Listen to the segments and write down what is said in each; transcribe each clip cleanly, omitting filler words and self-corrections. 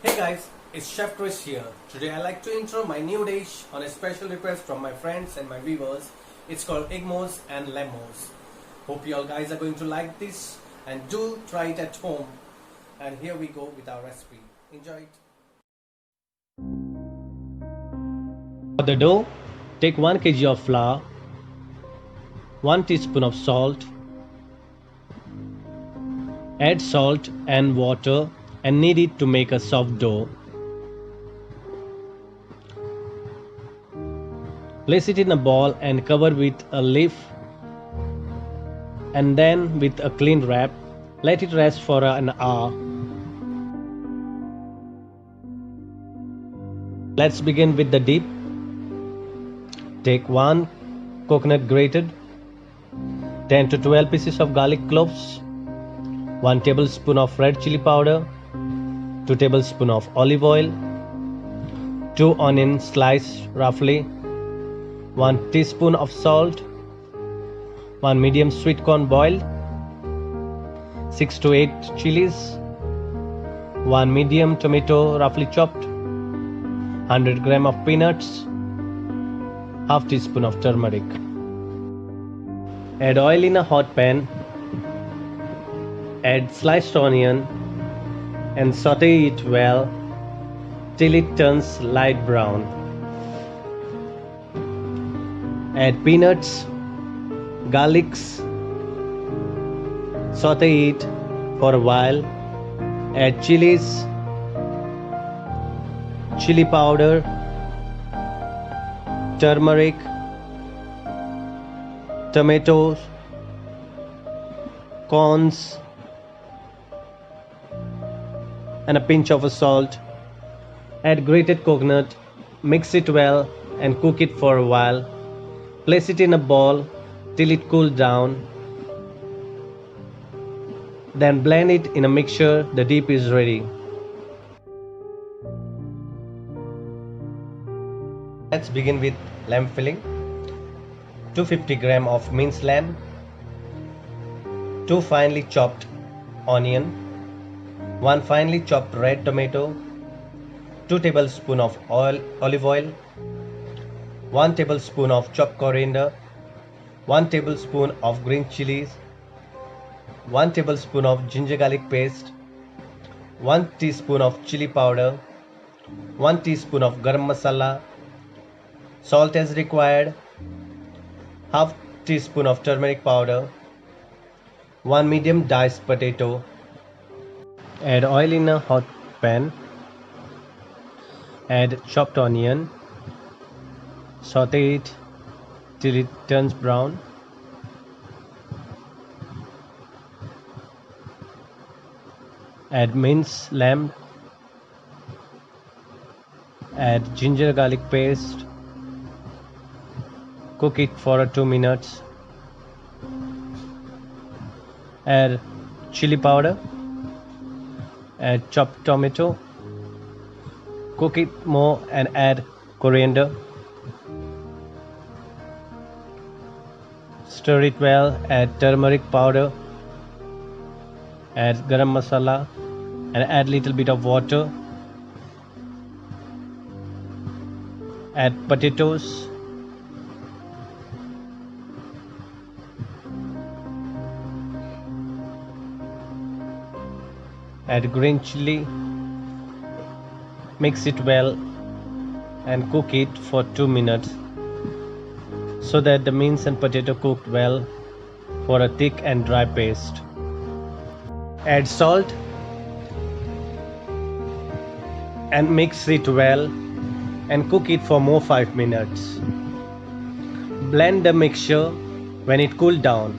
Hey guys, it's Chef Chris here. Today I like to intro my new dish on a special request from my friends and my viewers. It's called egg mousse and lamb mousse. Hope you all guys are going to like this and do try it at home. And here we go with our recipe. Enjoy it. For the dough, take 1 kg of flour, 1 teaspoon of salt, add salt and water and knead it to make a soft dough. Place it in a bowl and cover with a leaf, and then with a clean wrap, let it rest for an hour. Let's begin with the dip. Take 1 coconut grated, 10 to 12 pieces of garlic cloves, 1 tablespoon of red chili powder, 2 tablespoons of olive oil, 2 onions sliced roughly, 1 teaspoon of salt, 1 medium sweet corn boiled, 6 to 8 chilies, 1 medium tomato roughly chopped, 100 gram of peanuts, half teaspoon of turmeric. Add oil in a hot pan, add sliced onion and saute it well till it turns light brown. Add peanuts, garlics, saute it for a while. Add chilies, chili powder, turmeric, tomatoes, corns, and a pinch of salt. Add grated coconut, mix it well and cook it for a while. Place it in a bowl till it cools down. Then blend it in a mixture. The dip is ready. Let's begin with lamb filling. 250 gram of minced lamb, 2 finely chopped onion, 1 finely chopped red tomato, 2 tablespoons of olive oil, 1 tablespoon of chopped coriander, 1 tablespoon of green chilies, 1 tablespoon of ginger garlic paste, 1 teaspoon of chili powder, 1 teaspoon of garam masala, salt as required, half teaspoon of turmeric powder, 1 medium diced potato. Add oil in a hot pan, add chopped onion, saute it till it turns brown. Add minced lamb, add ginger garlic paste, cook it for 2 minutes. Add chili powder, add chopped tomato, cook it more and add coriander. Stir it well, add turmeric powder, add garam masala and add little bit of water. Add potatoes, add green chili, mix it well and cook it for 2 minutes so that the mince and potato cooked well for a thick and dry paste. Add salt and mix it well and cook it for more 5 minutes. Blend the mixture when it cools down.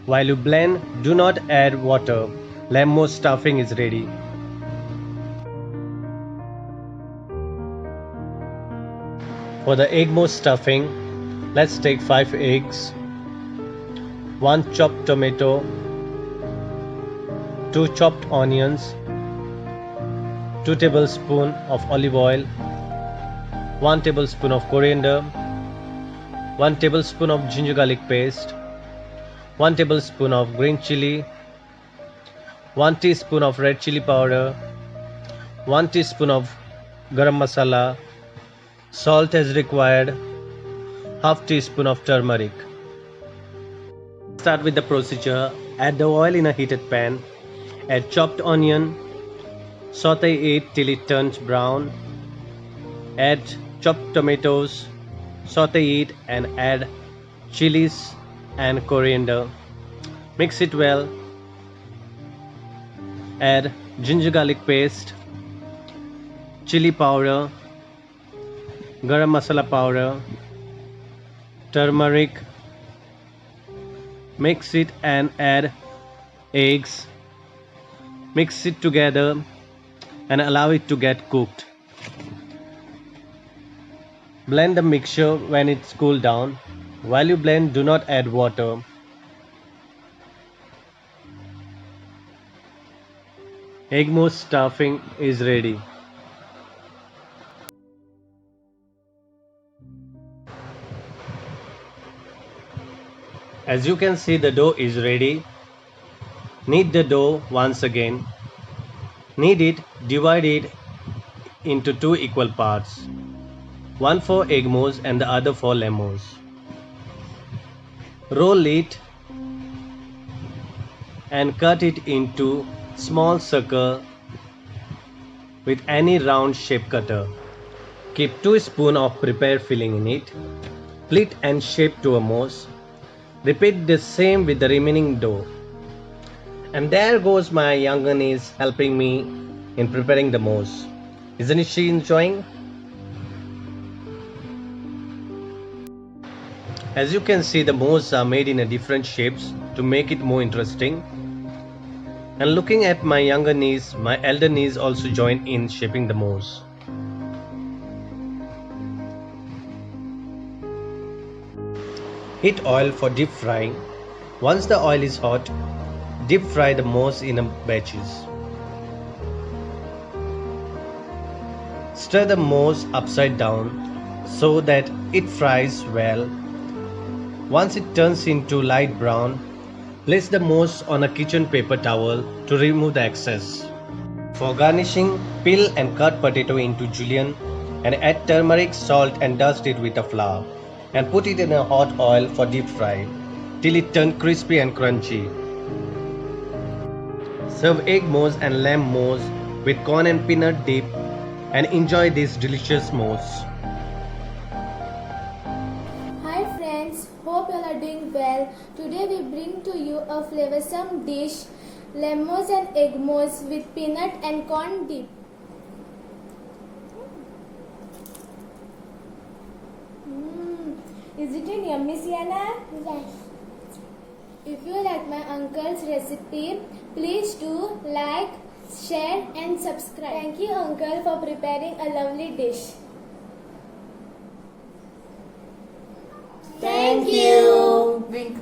While you blend, do not add water. Lamb mousse stuffing is ready. For the egg mousse stuffing, let's take 5 eggs, 1 chopped tomato, 2 chopped onions, 2 tablespoons of olive oil, 1 tablespoon of coriander, 1 tablespoon of ginger garlic paste, 1 tablespoon of green chili, 1 teaspoon of red chili powder, 1 teaspoon of garam masala, salt as required, half teaspoon of turmeric. Start with the procedure. Add the oil in a heated pan. Add chopped onion. Saute it till it turns brown. Add chopped tomatoes. Saute it and add chilies and coriander. Mix it well. Add ginger garlic paste, chili powder, garam masala powder, turmeric. Mix it and add eggs. Mix it together and allow it to get cooked. Blend the mixture when it's cooled down. While you blend, do not add water. Egg mousse stuffing is ready. As you can see, the dough is ready. Knead the dough once again. Knead it, divide it into 2 equal parts. One for egg mousse and the other for lemon. Roll it and cut it into small circle with any round shape cutter. Keep 2 spoons of prepared filling in it. Split and shape to a mousse. Repeat the same with the remaining dough. And there goes my younger niece helping me in preparing the mousse. Isn't she enjoying? As you can see, the mousse are made in a different shapes to make it more interesting. And looking at my younger niece, my elder niece also joined in shaping the mousse. Heat oil for deep frying. Once the oil is hot, deep fry the mousse in batches. Stir the mousse upside down so that it fries well. Once it turns into light brown, place the mousse on a kitchen paper towel to remove the excess. For garnishing, peel and cut potato into julienne and add turmeric, salt and dust it with a flour and put it in a hot oil for deep fry till it turns crispy and crunchy. Serve egg mousse and lamb mousse with corn and peanut dip and enjoy this delicious mousse. Hi friends, hope you all are doing well. Today we bring to you a flavorsome dish, lemons and egg mousse with peanut and corn dip. Is it yummy, Sienna? Yes. If you like my uncle's recipe, please do like, share and subscribe. Thank you uncle for preparing a lovely dish. Thank you. Wink.